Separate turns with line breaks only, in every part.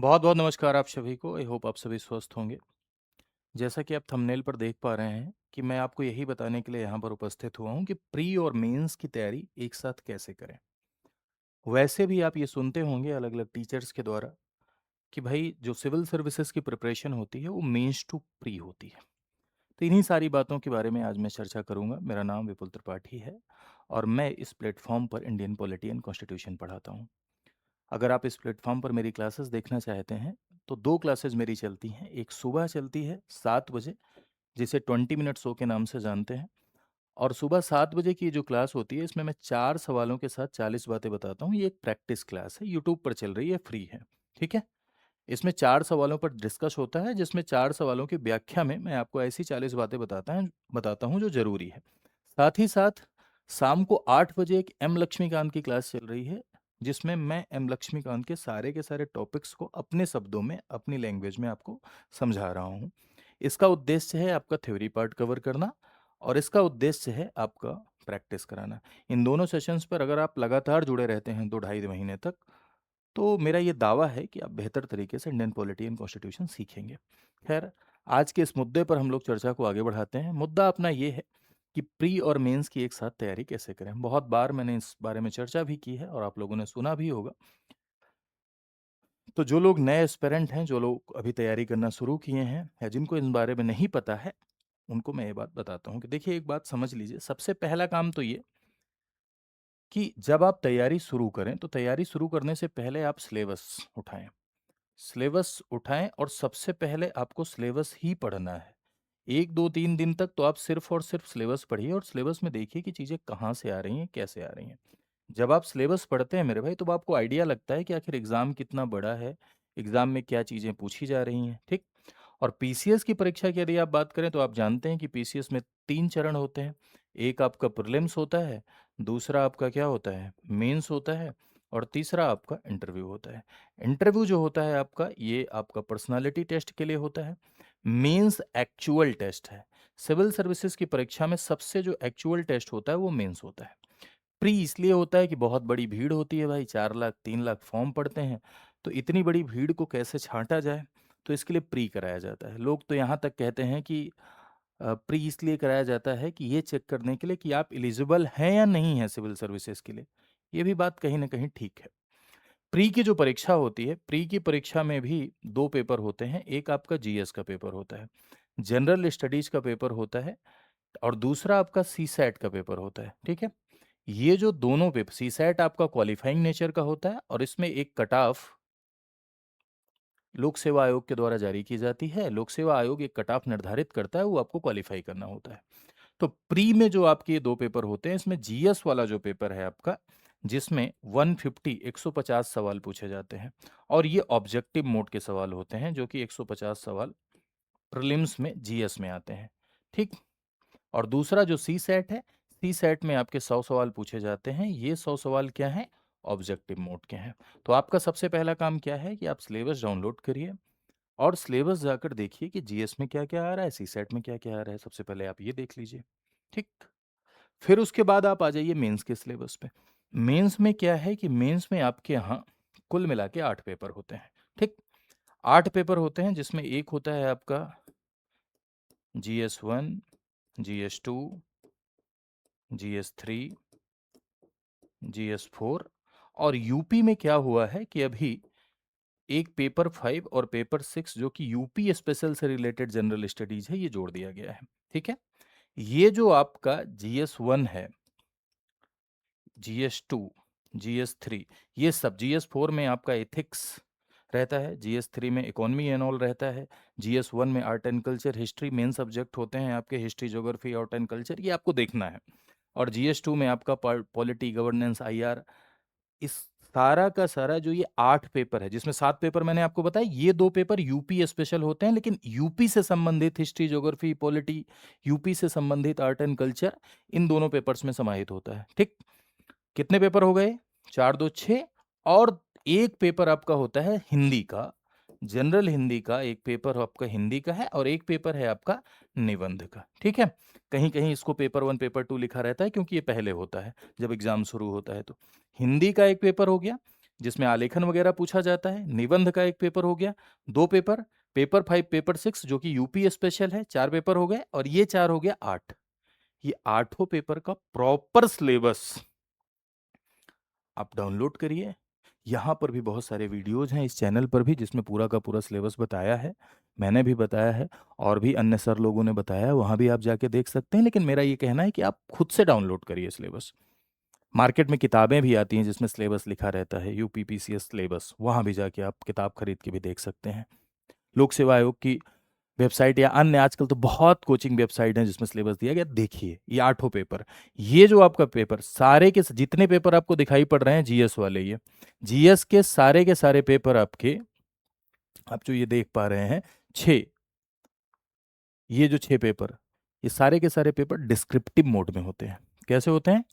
बहुत बहुत नमस्कार आप सभी को। आई होप आप सभी स्वस्थ होंगे। जैसा कि आप थंबनेल पर देख पा रहे हैं कि मैं आपको यही बताने के लिए यहाँ पर उपस्थित हुआ हूँ कि प्री और मेंस की तैयारी एक साथ कैसे करें। वैसे भी आप ये सुनते होंगे अलग अलग टीचर्स के द्वारा कि भाई जो सिविल सर्विसेज की प्रिपरेशन होती है वो मेंस टू प्री होती है। तो इन्हीं सारी बातों के बारे में आज मैं चर्चा करूंगा। मेरा नाम विपुल त्रिपाठी है और मैं इस प्लेटफॉर्म पर इंडियन पॉलिटी एंड कॉन्स्टिट्यूशन पढ़ाता हूँ। अगर आप इस प्लेटफॉर्म पर मेरी क्लासेस देखना चाहते हैं तो दो क्लासेस मेरी चलती हैं। एक सुबह चलती है 7 बजे, जिसे 20 मिनट शो के नाम से जानते हैं। और सुबह 7 बजे की जो क्लास होती है इसमें मैं 4 सवालों के साथ 40 बातें बताता हूँ। ये एक प्रैक्टिस क्लास है, यूट्यूब पर चल रही है, फ्री है। ठीक है। इसमें 4 सवालों पर डिस्कस होता है, जिसमें 4 सवालों की व्याख्या में मैं आपको ऐसी 40 बातें बताता हूँ जो जरूरी है। साथ ही साथ शाम को 8 बजे एक एम लक्ष्मीकांत की क्लास चल रही है, जिसमें मैं एम लक्ष्मीकांत के सारे टॉपिक्स को अपने शब्दों में अपनी लैंग्वेज में आपको समझा रहा हूँ। इसका उद्देश्य है आपका थ्योरी पार्ट कवर करना और इसका उद्देश्य है आपका प्रैक्टिस कराना। इन दोनों सेशंस पर अगर आप लगातार जुड़े रहते हैं 2 ढाई महीने तक, तो मेरा ये दावा है कि आप बेहतर तरीके से इंडियन पॉलिटी एंड कॉन्स्टिट्यूशन सीखेंगे। खैर, आज के इस मुद्दे पर हम लोग चर्चा को आगे बढ़ाते हैं। मुद्दा अपना ये है कि प्री और मेंस की एक साथ तैयारी कैसे करें। बहुत बार मैंने इस बारे में चर्चा भी की है और आप लोगों ने सुना भी होगा। तो जो लोग नए एस्पिरेंट हैं, जो लोग अभी तैयारी करना शुरू किए हैं या जिनको इन बारे में नहीं पता है, उनको मैं ये बात बताता हूँ कि देखिए, एक बात समझ लीजिए। सबसे पहला काम तो ये कि जब आप तैयारी शुरू करें तो तैयारी शुरू करने से पहले आप सिलेबस उठाएं। सिलेबस उठाएं और सबसे पहले आपको सिलेबस ही पढ़ना है। 1 2 3 दिन तक तो आप सिर्फ और सिर्फ सिलेबस पढ़िए और सिलेबस में देखिए कि चीज़ें कहाँ से आ रही हैं, कैसे आ रही हैं। जब आप सिलेबस पढ़ते हैं मेरे भाई, तो आपको आइडिया लगता है कि आखिर एग्ज़ाम कितना बड़ा है, एग्ज़ाम में क्या चीज़ें पूछी जा रही हैं, ठीक? और पीसीएस की परीक्षा की यदि आप बात करें तो आप जानते हैं कि पीसीएस में 3 चरण होते हैं। एक आपका प्रीलिम्स होता है, दूसरा आपका क्या होता है, मेंस होता है और तीसरा आपका इंटरव्यू होता है। इंटरव्यू जो होता है आपका, ये आपका पर्सनैलिटी टेस्ट के लिए होता है। मेंस एक्चुअल टेस्ट है। सिविल सर्विसेज की परीक्षा में सबसे जो एक्चुअल टेस्ट होता है वो मेंस होता है। प्री इसलिए होता है कि बहुत बड़ी भीड़ होती है भाई, 4 लाख 3 लाख फॉर्म पड़ते हैं। तो इतनी बड़ी भीड़ को कैसे छांटा जाए, तो इसके लिए प्री कराया जाता है। लोग तो यहाँ तक कहते हैं कि प्री इसलिए कराया जाता है कि ये चेक करने के लिए कि आप एलिजिबल हैं या नहीं हैं सिविल सर्विसेज के लिए। ये भी बात कहीं ना कहीं ठीक है। प्री की जो परीक्षा होती है, प्री की परीक्षा में भी दो पेपर होते हैं। एक आपका जीएस का पेपर होता है, जनरल स्टडीज का पेपर होता है, और दूसरा आपका सी सैट का पेपर होता है। ठीक है। ये जो दोनों पेपर, सी सैट आपका क्वालिफाइंग नेचर का होता है और इसमें एक कट ऑफ लोक सेवा आयोग के द्वारा जारी की जाती है। लोक सेवा आयोग एक कट ऑफ निर्धारित करता है, वो आपको क्वालिफाई करना होता है। तो प्री में जो आपके ये दो पेपर होते हैं, इसमें जीएस वाला जो पेपर है आपका, जिसमें 150 सवाल पूछे जाते हैं और ये ऑब्जेक्टिव मोड के सवाल होते हैं, जो कि 150 सवाल प्रीलिम्स में जीएस में आते हैं। ठीक। और दूसरा जो सी सेट है, सी सेट में आपके 100 सवाल पूछे जाते हैं। ये 100 सवाल क्या हैं, ऑब्जेक्टिव मोड के हैं। तो आपका सबसे पहला काम क्या है कि आप सिलेबस डाउनलोड करिए और सिलेबस जाकर देखिए कि जीएस में क्या क्या आ रहा है, सी सेट में क्या क्या आ रहा है। सबसे पहले आप ये देख लीजिए। ठीक। फिर उसके बाद आप आ जाइए मेंस के सिलेबस पे। मेंस में क्या है कि मेंस में आपके यहाँ कुल मिला के 8 पेपर होते हैं। ठीक। 8 पेपर होते हैं, जिसमें एक होता है आपका GS1, GS2, GS3, GS4। और यूपी में क्या हुआ है कि अभी एक पेपर 5 और पेपर 6 जो कि यूपी स्पेशल से रिलेटेड जनरल स्टडीज है, ये जोड़ दिया गया है। ठीक है। ये जो आपका GS1 है, GS2, GS3, ये सब, GS4 में आपका एथिक्स रहता है, GS3 में इकोनॉमी एंड ऑल रहता है, GS1 में art and culture, history main subject होते हैं आपके, history geography art and culture, ये आपको देखना है। और GS2 में आपका पॉलिटी गवर्नेंस IR। इस सारा का सारा जो ये 8 पेपर है, जिसमें 7 पेपर मैंने आपको बताया, ये 2 पेपर यूपी स्पेशल होते हैं, लेकिन यूपी से संबंधित हिस्ट्री ज्योग्राफी पॉलिटी, यूपी से संबंधित आर्ट एंड कल्चर, इन दोनों पेपर्स में समाहित होता है। ठीक। कितने पेपर हो गए, 4 2 6। और एक पेपर आपका होता है हिंदी का, जनरल हिंदी का एक पेपर आपका हिंदी का है और एक पेपर है आपका निबंध का। ठीक है। कहीं कहीं इसको पेपर 1 पेपर 2 लिखा रहता है, क्योंकि ये पहले होता है जब एग्जाम शुरू होता है। तो हिंदी का एक पेपर हो गया, जिसमें आलेखन वगैरह पूछा जाता है, निबंध का एक पेपर हो गया, 2 पेपर, पेपर 5, पेपर 6 जो कि यूपी स्पेशल है, 4 पेपर हो गए और ये 4 हो गया 8। ये आठों पेपर का प्रॉपर सिलेबस आप डाउनलोड करिए। यहाँ पर भी बहुत सारे वीडियोज़ हैं इस चैनल पर भी जिसमें पूरा का पूरा सिलेबस बताया है। मैंने भी बताया है और भी अन्य सर लोगों ने बताया है, वहाँ भी आप जाके देख सकते हैं। लेकिन मेरा ये कहना है कि आप खुद से डाउनलोड करिए सिलेबस। मार्केट में किताबें भी आती हैं जिसमें सिलेबस लिखा रहता है, यूपी पीसीएस सिलेबस, वहाँ भी जाके आप किताब खरीद के भी देख सकते हैं। लोक सेवा आयोग की वेबसाइट या अन्य आजकल तो बहुत कोचिंग वेबसाइट हैं जिसमें सिलेबस दिया गया, देखिए ये आठों पेपर। ये जो आपका पेपर सारे के जितने पेपर आपको दिखाई पड़ रहे हैं जीएस वाले, ये जीएस के सारे पेपर आपके, आप जो ये देख पा रहे हैं 6, ये जो 6 पेपर, ये सारे के सारे पेपर डिस्क्रिप्टिव मोड में होते हैं। कैसे होते हैं?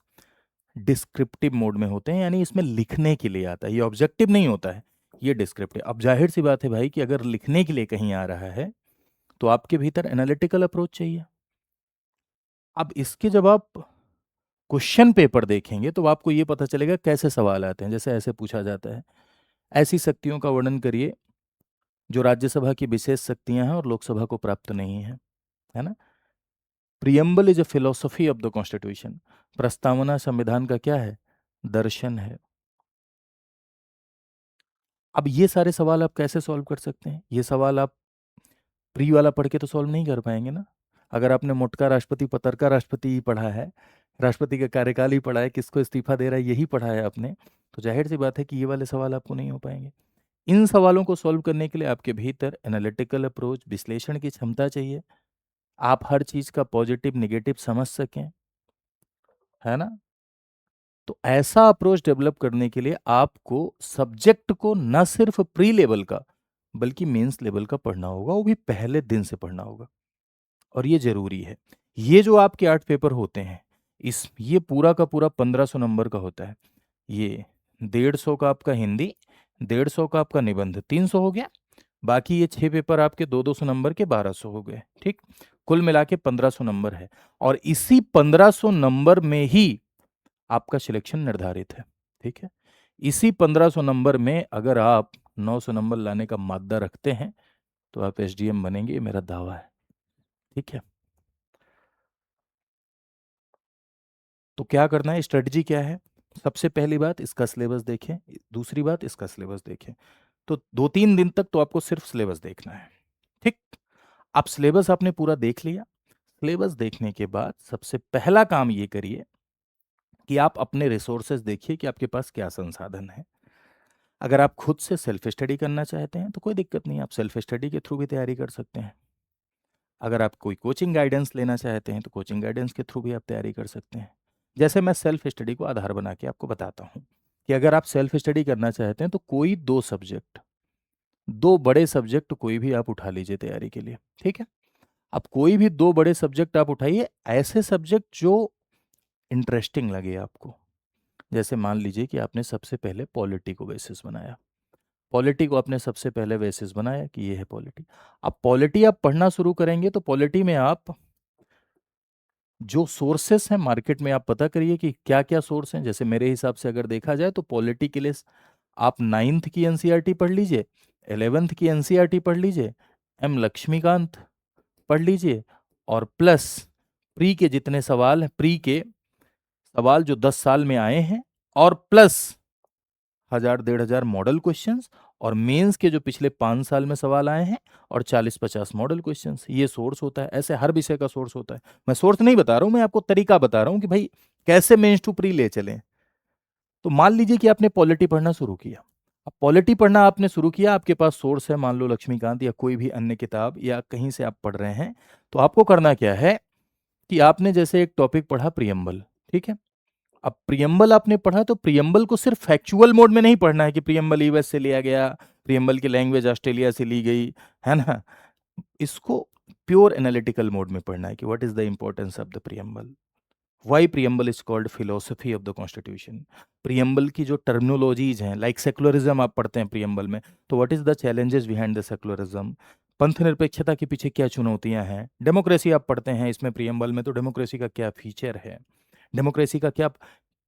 डिस्क्रिप्टिव मोड में होते हैं, यानी इसमें लिखने के लिए आता है, ये ऑब्जेक्टिव नहीं होता है, ये डिस्क्रिप्टिव। अब जाहिर सी बात है भाई कि अगर लिखने के लिए कहीं आ रहा है तो आपके भीतर एनालिटिकल अप्रोच चाहिए। अब इसके जब आप क्वेश्चन पेपर देखेंगे तो आपको ये पता चलेगा कैसे सवाल आते हैं। जैसे ऐसे पूछा जाता है, ऐसी शक्तियों का वर्णन करिए जो राज्यसभा की विशेष शक्तियां हैं और लोकसभा को प्राप्त नहीं है, है ना? Preamble is a philosophy of the constitution. प्रस्तावना संविधान का क्या है? दर्शन है। अब ये सारे सवाल आप कैसे सॉल्व कर सकते हैं? ये सवाल आप प्री वाला पढ़ के तो सॉल्व नहीं कर पाएंगे ना। अगर आपने मोटका राष्ट्रपति पतरका राष्ट्रपति ही पढ़ा है, राष्ट्रपति का कार्यकाल ही पढ़ा है, किसको इस्तीफा दे रहा है यही पढ़ा है आपने, तो जाहिर सी बात है कि ये वाले सवाल आपको नहीं हो पाएंगे। इन सवालों को सॉल्व करने के लिए आपके भीतर एनालिटिकल अप्रोच, विश्लेषण की क्षमता चाहिए। आप हर चीज का पॉजिटिव निगेटिव समझ सकें, है ना? तो ऐसा अप्रोच डेवलप करने के लिए आपको सब्जेक्ट को न सिर्फ प्री लेवल का बल्कि मेंस लेवल का पढ़ना होगा, वो भी पहले दिन से पढ़ना होगा। और ये जरूरी है। ये जो आपके 8 पेपर होते हैं, इस ये पूरा का पूरा 1500 नंबर का होता है। ये 150 का आपका हिंदी, 150 का आपका निबंध, 300 हो गया। बाकी ये 6 पेपर आपके 200 नंबर के 1200 हो गए, ठीक। कुल मिला के 1500 नंबर है और इसी 1500 नंबर में ही आपका सिलेक्शन निर्धारित है, ठीक है। इसी 1500 नंबर में अगर आप 900 नंबर लाने का मादा रखते हैं तो आप एसडीएम बनेंगे, ये मेरा दावा है, ठीक है। तो क्या करना है, स्ट्रेटजी क्या है? सबसे पहली बात इसका सिलेबस देखें, दूसरी बात इसका सिलेबस देखें। तो 2-3 दिन तक तो आपको सिर्फ सिलेबस देखना है, ठीक। अब सिलेबस आपने पूरा देख लिया। सिलेबस देखने के बाद सबसे पहला काम ये करिए कि आप अपने रिसोर्सेज देखिए कि आपके पास क्या संसाधन है। अगर आप खुद से सेल्फ स्टडी करना चाहते हैं तो कोई दिक्कत नहीं, आप सेल्फ स्टडी के थ्रू भी तैयारी कर सकते हैं। अगर आप कोई कोचिंग गाइडेंस लेना चाहते हैं तो कोचिंग गाइडेंस के थ्रू भी आप तैयारी कर सकते हैं। जैसे मैं सेल्फ स्टडी को आधार बना के आपको बताता हूँ कि अगर आप सेल्फ स्टडी करना चाहते हैं तो कोई 2 सब्जेक्ट, 2 बड़े सब्जेक्ट कोई भी आप उठा लीजिए तैयारी के लिए, ठीक है। अब कोई भी 2 बड़े सब्जेक्ट आप उठाइए, ऐसे सब्जेक्ट जो इंटरेस्टिंग लगे आपको। जैसे मान लीजिए कि आपने सबसे पहले पॉलिटी को बेसिस बनाया, पॉलिटी को आपने सबसे पहले बेसिस बनाया कि ये है पॉलिटी। अब पॉलिटी आप पढ़ना शुरू करेंगे तो पॉलिटी में आप जो सोर्सेस हैं मार्केट में आप पता करिए कि क्या क्या सोर्स हैं। जैसे मेरे हिसाब से अगर देखा जाए तो पॉलिटी के लिए आप 9th की एनसीईआरटी पढ़ लीजिए, 11th की एनसीईआरटी पढ़ लीजिए, एम लक्ष्मीकांत पढ़ लीजिए और प्लस प्री के जितने सवाल हैं, प्री के सवाल जो 10 साल में आए हैं और प्लस 1000-1500 मॉडल क्वेश्चंस और मेंस के जो पिछले 5 साल में सवाल आए हैं और 40-50 मॉडल क्वेश्चंस, ये सोर्स होता है। ऐसे हर विषय का सोर्स होता है। मैं सोर्स नहीं बता रहा हूं, मैं आपको तरीका बता रहा हूं कि भाई कैसे मेंस टू प्री ले चलें। तो मान लीजिए कि आपने पॉलिटी पढ़ना शुरू किया। अब पॉलिटी पढ़ना आपने शुरू किया, आपके पास सोर्स है, मान लो लक्ष्मीकांत या कोई भी अन्य किताब या कहीं से आप पढ़ रहे हैं। तो आपको करना क्या है कि आपने जैसे एक टॉपिक पढ़ा प्रियम्बल, ठीक है। अब प्रियम्बल आपने पढ़ा तो प्रियम्बल को सिर्फ फैक्चुअल मोड में नहीं पढ़ना है कि प्रियम्बल यूएस से लिया गया, प्रियम्बल की लैंग्वेज ऑस्ट्रेलिया से ली गई, है ना। इसको प्योर एनालिटिकल मोड में पढ़ना है कि what is the importance of the preamble, why preamble is called philosophy of the constitution. Preamble की जो टर्मिनोलॉजीज हैं, लाइक सेकुलरिज्म आप पढ़ते हैं प्रियम्बल में, तो what is the challenges behind the secularism, पंथ निरपेक्षता के पीछे क्या चुनौतियां हैं। डेमोक्रेसी आप पढ़ते हैं इसमें प्रियम्बल में, तो डेमोक्रेसी का क्या फीचर है, डेमोक्रेसी का क्या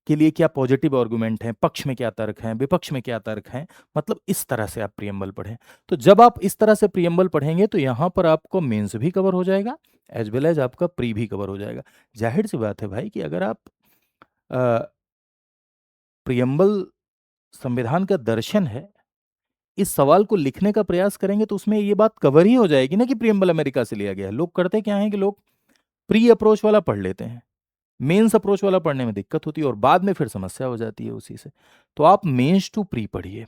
के लिए क्या पॉजिटिव आर्गुमेंट हैं, पक्ष में क्या तर्क हैं, विपक्ष में क्या तर्क हैं, मतलब इस तरह से आप प्रियम्बल पढ़ें। तो जब आप इस तरह से प्रियम्बल पढ़ेंगे तो यहाँ पर आपको मेंस भी कवर हो जाएगा एज वेल एज आपका प्री भी कवर हो जाएगा। जाहिर सी बात है भाई कि अगर आप प्रियम्बल संविधान का दर्शन है इस सवाल को लिखने का प्रयास करेंगे तो उसमें ये बात कवर ही हो जाएगी ना कि प्रियम्बल अमेरिका से लिया गया है। लोग करते क्या है कि लोग प्री अप्रोच वाला पढ़ लेते हैं, मेंस अप्रोच वाला पढ़ने में दिक्कत होती है और बाद में फिर समस्या हो जाती है उसी से। तो आप मेंस टू प्री पढ़िए।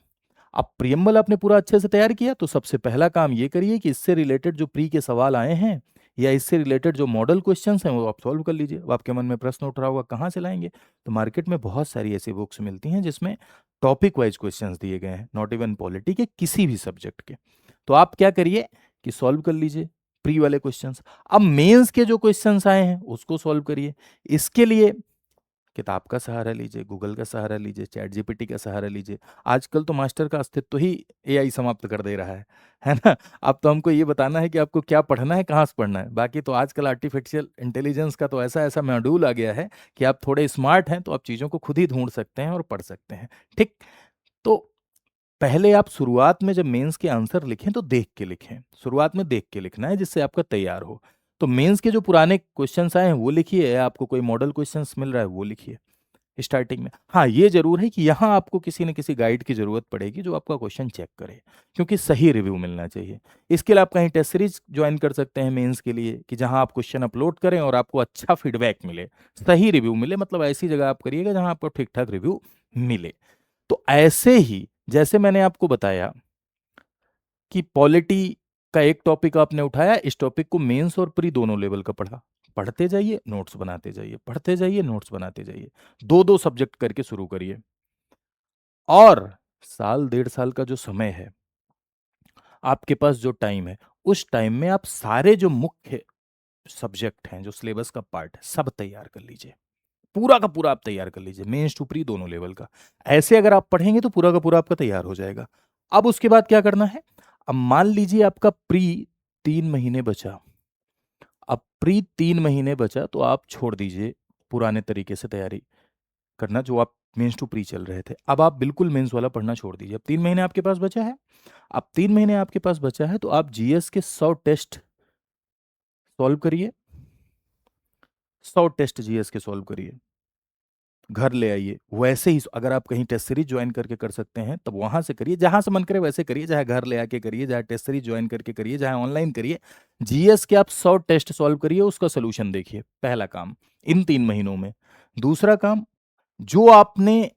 अब प्रियम्बल आपने पूरा अच्छे से तैयार किया तो सबसे पहला काम ये करिए कि इससे रिलेटेड जो प्री के सवाल आए हैं या इससे रिलेटेड जो मॉडल क्वेश्चंस हैं वो आप सॉल्व कर लीजिए। अब आपके मन में प्रश्न उठ रहा होगा कहाँ से लाएंगे, तो मार्केट में बहुत सारी ऐसी बुक्स मिलती हैं जिसमें टॉपिक वाइज क्वेश्चंस दिए गए हैं, नॉट इवन पॉलिटी के, किसी भी सब्जेक्ट के। तो आप क्या करिए कि सॉल्व कर लीजिए प्री वाले क्वेश्चंस। अब मेंस के जो क्वेश्चंस आए हैं उसको सॉल्व करिए। इसके लिए किताब का सहारा लीजिए, गूगल का सहारा लीजिए, चैट जीपीटी का सहारा लीजिए। आजकल तो मास्टर का अस्तित्व ही एआई समाप्त कर दे रहा है ना? अब तो हमको ये बताना है कि आपको क्या पढ़ना है, कहाँ से पढ़ना है। बाकी तो आजकल आर्टिफिशियल इंटेलिजेंस का तो ऐसा ऐसा मॉड्यूल आ गया है कि आप थोड़े स्मार्ट हैं तो आप चीज़ों को खुद ही ढूंढ सकते हैं और पढ़ सकते हैं। ठीक, तो पहले आप शुरुआत में जब मेंस के आंसर लिखें तो देख के लिखें, शुरुआत में देख के लिखना है जिससे आपका तैयार हो। तो मेंस के जो पुराने क्वेश्चंस आए हैं वो लिखिए, या आपको कोई मॉडल क्वेश्चंस मिल रहा है वो लिखिए स्टार्टिंग में। हाँ, ये ज़रूर है कि यहाँ आपको किसी न किसी गाइड की ज़रूरत पड़ेगी जो आपका क्वेश्चन चेक करे, क्योंकि सही रिव्यू मिलना चाहिए। इसके लिए आप कहीं टेस्ट सीरीज ज्वाइन कर सकते हैं मेंस के लिए कि जहाँ आप क्वेश्चन अपलोड करें और आपको अच्छा फीडबैक मिले, सही रिव्यू मिले, मतलब ऐसी जगह आप करिएगा जहाँ आपको ठीक-ठाक रिव्यू मिले। तो ऐसे ही जैसे मैंने आपको बताया कि पॉलिटी का एक टॉपिक आपने उठाया, इस टॉपिक को मेंस और प्री दोनों लेवल का पढ़ा। पढ़ते जाइए, नोट्स बनाते जाइए, पढ़ते जाइए, नोट्स बनाते जाइए। 2-2 सब्जेक्ट करके शुरू करिए। और साल, डेढ़ साल का जो समय है, आपके पास जो टाइम है, उस टाइम में आप सारे जो मुख्य सब्जेक्ट हैं, जो सिलेबस का पार्ट है, सब तैयार कर लीजिए। पूरा का पूरा आप तैयार कर लीजिए, मेंस टू प्री दोनों लेवल का। ऐसे अगर आप पढ़ेंगे तो पूरा का पूरा आपका तैयार हो जाएगा। अब उसके बाद क्या करना है? अब मान लीजिए आपका प्री 3 महीने बचा। अब प्री 3 महीने बचा तो आप छोड़ दीजिए पुराने तरीके से तैयारी करना जो आप मेंस टू प्री चल रहे थे। अब आप बिल्कुल मेंस वाला पढ़ना छोड़ दीजिए। अब 3 महीने आपके पास बचा है। अब 3 महीने आपके पास बचा है तो आप जीएस के 100 टेस्ट सॉल्व करिए। 100 टेस्ट जीएस के सॉल्व करिए। घर ले आइए। वैसे ही अगर आप कहीं टेस्ट सीरीज ज्वाइन करके कर सकते हैं तब वहां से करिए, जहां से मन करे वैसे करिए, चाहे घर ले आके करिए, चाहे टेस्ट सीरीज ज्वाइन करके करिए, चाहे ऑनलाइन करिए। जीएस के आप 100 टेस्ट सॉल्व करिए, उसका सोल्यूशन देखिए। पहला काम इन 3 महीनों में। दूसरा काम, जो आपने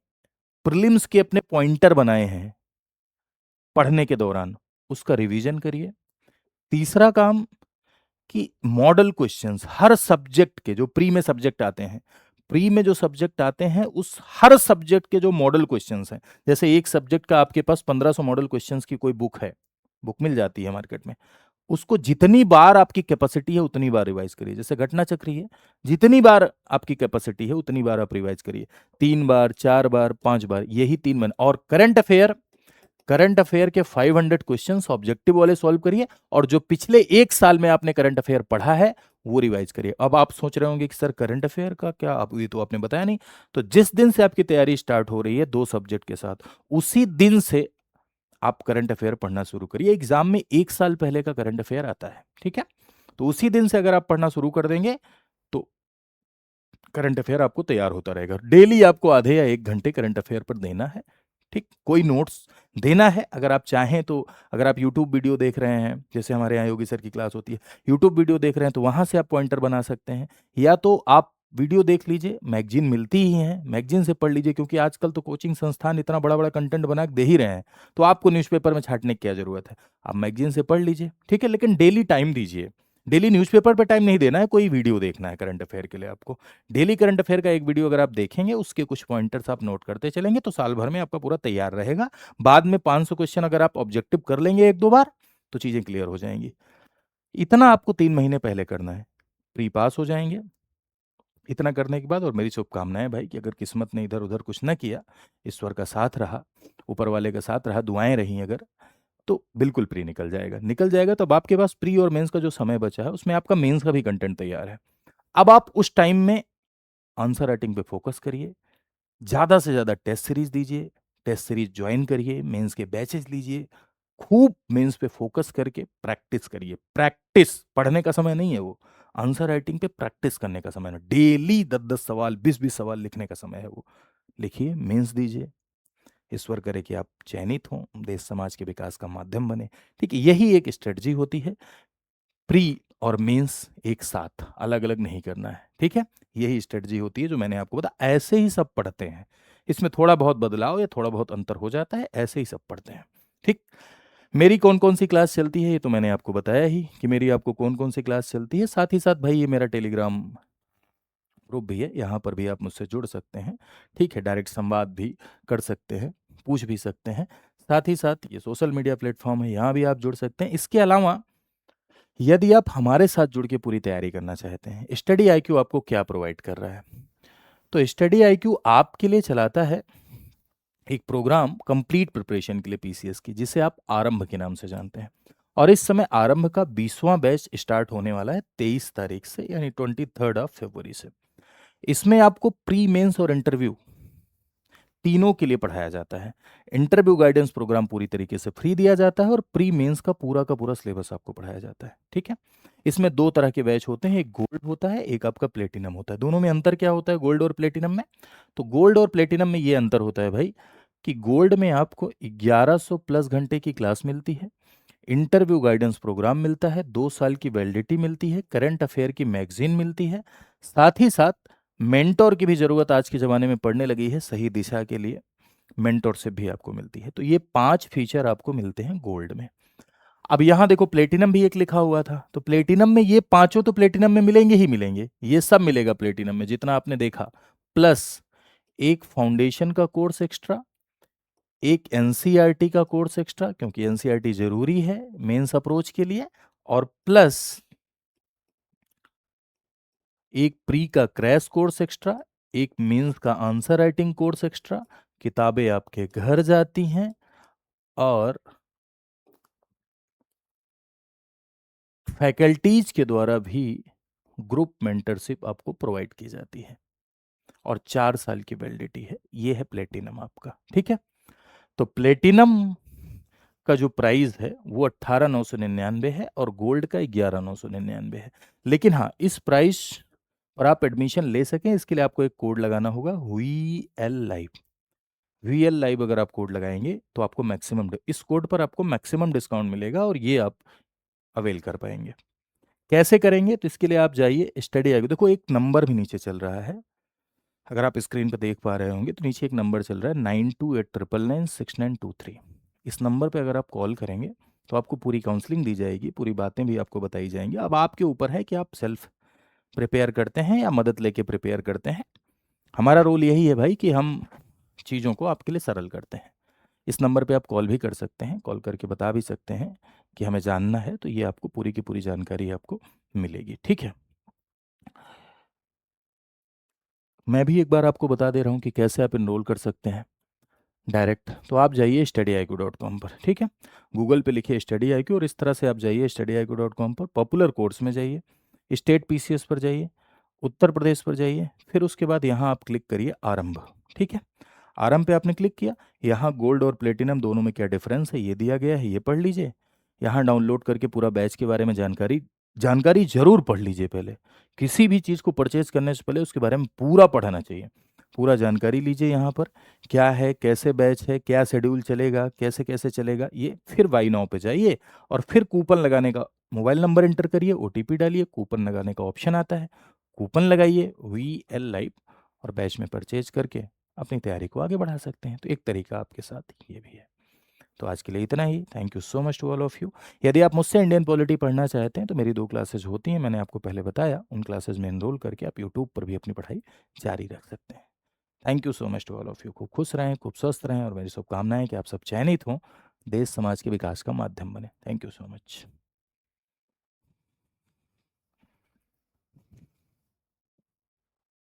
प्रीलिम्स के अपने पॉइंटर बनाए हैं पढ़ने के दौरान, उसका रिवीजन करिए। तीसरा काम कि मॉडल क्वेश्चंस हर सब्जेक्ट के, जो प्री में सब्जेक्ट आते हैं, प्री में जो सब्जेक्ट आते हैं उस हर सब्जेक्ट के जो मॉडल क्वेश्चंस हैं, जैसे एक सब्जेक्ट का आपके पास 1500 मॉडल क्वेश्चंस की कोई बुक है, बुक मिल जाती है मार्केट में, उसको जितनी बार आपकी कैपेसिटी है उतनी बार रिवाइज करिए। जैसे घटना चक्र है, जितनी बार आपकी कैपेसिटी है उतनी बार आप रिवाइज करिए। 3 बार, 4 बार, 5 बार, यही 3 महीने। और करंट अफेयर के 500 क्वेश्चंस ऑब्जेक्टिव वाले सॉल्व करिए, और जो पिछले एक साल में आपने करंट अफेयर पढ़ा है वो रिवाइज करिए। अब आप सोच रहे होंगे कि सर करंट अफेयर का क्या, आप ये तो आपने बताया नहीं। तो जिस दिन से आपकी तैयारी स्टार्ट हो रही है 2 सब्जेक्ट के साथ, उसी दिन से आप करंट अफेयर पढ़ना शुरू करिए। एग्जाम में 1 साल पहले का करंट अफेयर आता है, ठीक है? तो उसी दिन से अगर आप पढ़ना शुरू कर देंगे तो करंट अफेयर आपको तैयार होता रहेगा। डेली आपको आधे या 1 घंटे करंट अफेयर पर देना है, ठीक? कोई नोट्स देना है अगर आप चाहें तो। अगर आप यूट्यूब वीडियो देख रहे हैं, जैसे हमारे यहाँ योगी सर की क्लास होती है, यूट्यूब वीडियो देख रहे हैं तो वहाँ से आप पॉइंटर बना सकते हैं, या तो आप वीडियो देख लीजिए, मैगजीन मिलती ही हैं, मैगजीन से पढ़ लीजिए, क्योंकि आजकल तो कोचिंग संस्थान इतना बड़ा-बड़ा कंटेंट बना के दे ही रहे हैं, तो आपको न्यूज़पेपर में छाँटने की क्या ज़रूरत है? आप मैगजीन से पढ़ लीजिए, ठीक है? लेकिन डेली टाइम दीजिए। डेली न्यूज़पेपर पे टाइम नहीं देना है, कोई वीडियो देखना है करंट अफेयर के लिए आपको। डेली करंट अफेयर का एक वीडियो अगर आप देखेंगे, उसके कुछ पॉइंटर्स आप नोट करते चलेंगे तो साल भर में आपका पूरा तैयार रहेगा। बाद में 500 क्वेश्चन अगर आप ऑब्जेक्टिव कर लेंगे 1-2 बार तो चीज़ें क्लियर हो जाएँगी। इतना आपको 3 महीने पहले करना है, प्री पास हो जाएँगे। इतना करने के बाद, और मेरी शुभकामनाएँ भाई कि अगर किस्मत ने इधर-उधर कुछ ना किया, ईश्वर का साथ रहा, ऊपर वाले का साथ रहा, दुआएँ रहीं अगर, तो बिल्कुल प्री निकल जाएगा। निकल जाएगा तो अब आपके पास प्री और मेंस का जो समय बचा है उसमें आपका मेंस का भी कंटेंट तैयार है। अब आप उस टाइम में आंसर राइटिंग पे फोकस करिए, ज़्यादा से ज़्यादा टेस्ट सीरीज़ दीजिए, टेस्ट सीरीज़ जॉइन करिए, मेंस के बैचेज़ लीजिए, खूब मेंस पे फ़ोकस करके प्रैक्टिस करिए। प्रैक्टिस, पढ़ने का समय नहीं है वो, आंसर राइटिंग पे प्रैक्टिस करने का समय है। डेली 10-10 सवाल, 20-20 सवाल लिखने का समय है वो। लिखिए, मेंस दीजिए, ईश्वर करे कि आप चयनित हों, देश समाज के विकास का माध्यम बने। ठीक है, यही एक स्ट्रेटजी होती है। प्री और मेंस एक साथ, अलग-अलग नहीं करना है, ठीक है? यही स्ट्रेटजी होती है जो मैंने आपको बताया, ऐसे ही सब पढ़ते हैं। इसमें थोड़ा बहुत बदलाव या थोड़ा बहुत अंतर हो जाता है, ऐसे ही सब पढ़ते हैं, ठीक? मेरी कौन-कौन सी क्लास चलती है, ये तो मैंने आपको बताया ही कि मेरी आपको कौन-कौन सी क्लास चलती है। साथ ही साथ भाई ये मेरा टेलीग्राम ग्रुप भी है, यहाँ पर भी आप मुझसे जुड़ सकते हैं, ठीक है? डायरेक्ट संवाद भी कर सकते हैं, पूछ भी सकते हैं। साथ ही साथ ये सोशल मीडिया प्लेटफ़ॉर्म है, यहाँ भी आप जुड़ सकते हैं। इसके अलावा यदि आप हमारे साथ जुड़ के पूरी तैयारी करना चाहते हैं, स्टडी आईक्यू आपको क्या प्रोवाइड कर रहा है? तो स्टडी आईक्यू आपके लिए चलाता है एक प्रोग्राम कंप्लीट प्रिपरेशन के लिए पीसीएस की, जिसे आप आरंभ के नाम से जानते हैं। और इस समय आरंभ का 20वां बैच स्टार्ट होने वाला है 23 तारीख से, यानी 23rd ऑफ फरवरी से। इसमें आपको प्री मेंस और इंटरव्यू तीनों के लिए पढ़ाया जाता है। इंटरव्यू गाइडेंस प्रोग्राम पूरी तरीके से फ्री दिया जाता है और प्री मेंस का पूरा सिलेबस आपको पढ़ाया जाता है, ठीक है? इसमें 2 तरह के बैच होते हैं, एक गोल्ड होता है, एक आपका प्लेटिनम होता है। दोनों में अंतर क्या होता है गोल्ड और प्लेटिनम में? तो गोल्ड और प्लेटिनम में ये अंतर होता है भाई कि गोल्ड में आपको 1100 प्लस घंटे की क्लास मिलती है, इंटरव्यू गाइडेंस प्रोग्राम मिलता है, 2 साल की वैलिडिटी मिलती है, करंट अफेयर की मैगज़ीन मिलती है, साथ ही साथ मेंटर की भी ज़रूरत आज के ज़माने में पड़ने लगी है सही दिशा के लिए, मेंटरशिप भी आपको मिलती है। तो ये 5 फीचर आपको मिलते हैं गोल्ड में। अब यहाँ देखो प्लेटिनम भी एक लिखा हुआ था, तो प्लेटिनम में ये पाँचों तो प्लेटिनम में मिलेंगे ही मिलेंगे, ये सब मिलेगा प्लेटिनम में जितना आपने देखा, प्लस एक फाउंडेशन का कोर्स एक्स्ट्रा, एक एनसीईआरटी का कोर्स एक्स्ट्रा क्योंकि एनसीईआरटी ज़रूरी है मेंस अप्रोच के लिए, और प्लस एक प्री का क्रैश कोर्स एक्स्ट्रा, एक मेंस का आंसर राइटिंग कोर्स एक्स्ट्रा, किताबें आपके घर जाती हैं, और फैकल्टीज के द्वारा भी ग्रुप मेंटरशिप आपको प्रोवाइड की जाती है, और 4 साल की वैलिडिटी है। ये है प्लेटिनम आपका, ठीक है? तो प्लेटिनम का जो प्राइस है वो 18,999 है और गोल्ड का 11,999 है। लेकिन हाँ, इस प्राइस और आप एडमिशन ले सकें इसके लिए आपको एक कोड लगाना होगा, V L live. V L live अगर आप कोड लगाएंगे तो आपको इस कोड पर आपको मैक्सिमम डिस्काउंट मिलेगा और ये आप अवेल कर पाएंगे। कैसे करेंगे? तो इसके लिए आप जाइए स्टडी आइए, देखो एक नंबर भी नीचे चल रहा है, अगर आप स्क्रीन पर देख पा रहे होंगे तो नीचे एक नंबर चल रहा है 9289996923। इस नंबर पे अगर आप कॉल करेंगे तो आपको पूरी काउंसलिंग दी जाएगी, पूरी बातें भी आपको बताई जाएंगी। अब आपके ऊपर है कि आप सेल्फ प्रिपेयर करते हैं या मदद लेके प्रिपेयर करते हैं। हमारा रोल यही है भाई कि हम चीज़ों को आपके लिए सरल करते हैं। इस नंबर पे आप कॉल भी कर सकते हैं, कॉल करके बता भी सकते हैं कि हमें जानना है, तो ये आपको पूरी की पूरी जानकारी आपको मिलेगी, ठीक है? मैं भी एक बार आपको बता दे रहा हूँ कि कैसे आप एनरोल कर सकते हैं डायरेक्ट। तो आप जाइए studyIQ.com पर, ठीक है? गूगल पे लिखिए स्टडी आई क्यू और इस तरह से आप जाइए studyIQ.com पर, पॉपुलर कोर्स में जाइए, स्टेट पीसीएस पर जाइए, उत्तर प्रदेश पर जाइए, फिर उसके बाद यहाँ आप क्लिक करिए आरंभ, ठीक है? आरंभ पे आपने क्लिक किया, यहाँ गोल्ड और प्लेटिनम दोनों में क्या डिफरेंस है ये दिया गया है, ये पढ़ लीजिए। यहाँ डाउनलोड करके पूरा बैच के बारे में जानकारी जानकारी ज़रूर पढ़ लीजिए पहले। किसी भी चीज़ को परचेज़ करने से पहले उसके बारे में पूरा पढ़ना चाहिए। पूरा जानकारी लीजिए यहाँ पर, क्या है, कैसे बैच है, क्या शेड्यूल चलेगा, कैसे-कैसे चलेगा ये। फिर बाय नाउ पे जाइए और फिर कूपन लगाने का मोबाइल नंबर एंटर करिए, ओटीपी डालिए, कूपन लगाने का ऑप्शन आता है। कूपन लगाइए वीएल लाइव और बैच में परचेज़ करके अपनी तैयारी को आगे बढ़ा सकते हैं। तो एक तरीका आपके साथ ये भी है। तो आज के लिए इतना ही। Thank you so much to all of you. यदि आप मुझसे इंडियन पॉलिटी पढ़ना चाहते हैं तो मेरी 2 क्लासेस होती हैं, मैंने आपको पहले बताया। उन क्लासेस में एनरोल करके आप यूट्यूब पर भी अपनी पढ़ाई जारी रख सकते हैं। Thank you so much to all of you. खूब खुश रहें, खूब स्वस्थ रहें और मेरी शुभकामनाएँ कि आप सब चयनित हों, देश समाज के विकास का माध्यम बने। Thank you so much.